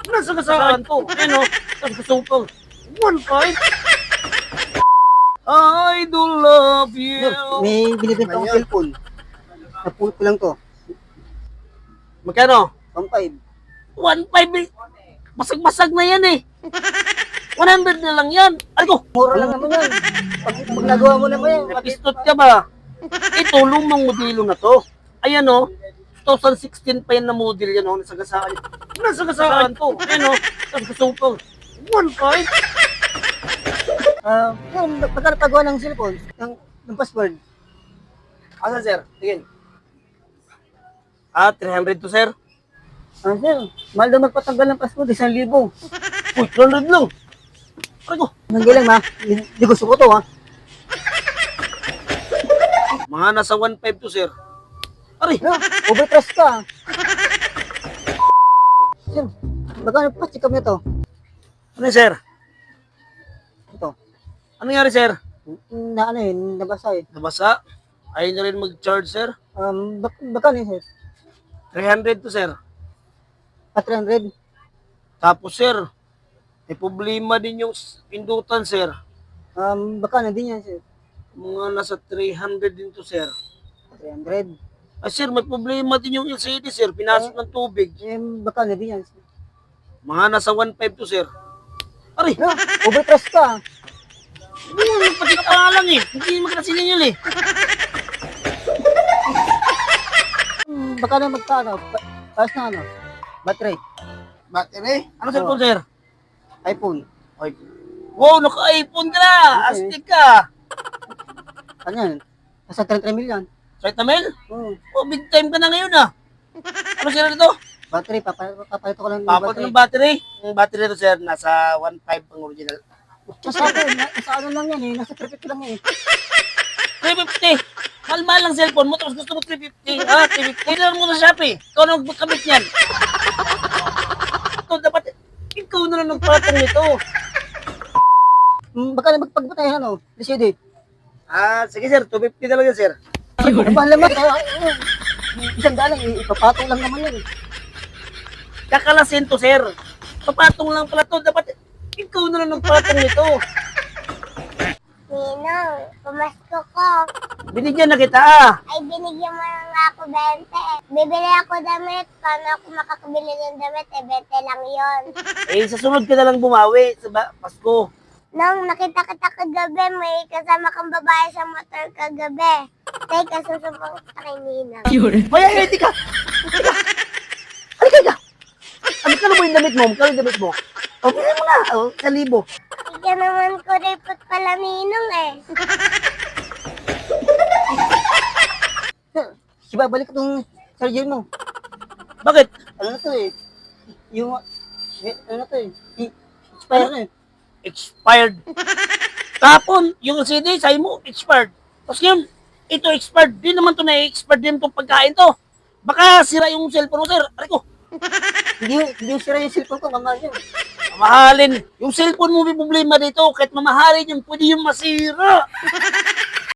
Nasagasaan to. Ano? Tapos gusto ko 1.5. I do love you. Sir, may binibenta akong cellphone. Napulot ko lang to. Magkano? 1.5. 1.5 eh. Basag-basag na yan eh. 100 na lang yan. Ay ko, Mura lang naman yan. Pag nagawa mo naman yan. napistot ka ba? Ito, lumang modelo na to. Ayan o, 2016 pa yan na model yan o, nasagasaan. Nasagasaan to. Ayan o, tapos gusto ko 1.5. Yun, magkano pagawa ng cellphone? Ng password? Asa sir? Tingin. 300 to sir. Sir, mahal daw magpatanggal ng password, 1,000. Uy, 200 lang. Aray ko. Nanggi lang ma, hindi gusto ko to ha. Mga nasa 1.5 to sir. Aray, No, overpress ka. Sir, magkano pa check up nito? ano yun, sir? Ito. Ano nangyari sir? Na ano yun, nabasa eh. Nabasa? Ayaw na rin mag-charge sir. Magkano yun sir? 300 to sir. 300. Tapos sir, may problema din yung pindutan sir. Magkano din yan sir? Mga nasa 300 din to sir. 300. Ay sir, may problema din yung LCD sir. Pinasok ng tubig. Magkano din yan sir? Mga nasa 1.5 to sir. Aray, No, overpress ka. pati ka lang eh. Hindi mo kasi eh. Baka na magkano? Paras na ano? Battery. Battery? Ano cellphone sir? iPhone. Ay, wow, naka-iPhone ka na. Astig ka. Ano yan? Nasa 33 million. Right na Mel? Oh, Oh, big time ka na ngayon ah. Ano sir ito? battery, papalito ko lang ng Papat battery. ng battery. Yung battery nito sir, nasa 1.5 ang original. Sa akin, nasa ano lang yan eh, nasa 350 lang yan eh. 350. Mahal-mahal lang cellphone mo, tapos gusto mo 350. 350. Kailan mo sa Shopee. Ikaw na magkabit yan. Ito, dapat, ikaw na lang nagpatong nito. Baka na magpagbatay ano, LCD. Sige sir, 250 talaga sir. Ang mahal naman, isang dalang, ipapatong lang naman yan eh. Kakalasin to sir. Papatong lang pala to. Dapat, ikaw na lang nagpatong nito. Ninong, pumasko ko. Binigyan na kita Ay, binigyan mo na nga ako 20. Bibili ako damit. Paano ako makakabili ng damit? 20 lang yon. Sa sunod ka na lang bumawi sa Pasko. Nung nakita kita kagabi, may kasama kang babae sa motor kagabi. Teka, susubong sa kay Ninang. Ay, hindi ka. Halika ka. Ano ka na mo yung damit mo? Magkano yung damit mo? O, bilhin mo na. 1,000. Ika naman ko ripot pala Ninong eh. Ibabalik ko itong charger mo. Bakit? Ano na to eh? Yung, ano na to eh? Expire na eh. Expired. Tapon, yung CD, sa'yo mo, expired. Tapos ngayon, ito expired. Di naman to na-expired din itong pagkain to. Baka sira yung cellphone mo, sir. Aray ko, Hindi yung sira yung cellphone ko, mamahal yun. mahalin. Yung cellphone mo may problema dito. Kahit mamahalin yun, pwede yung masira.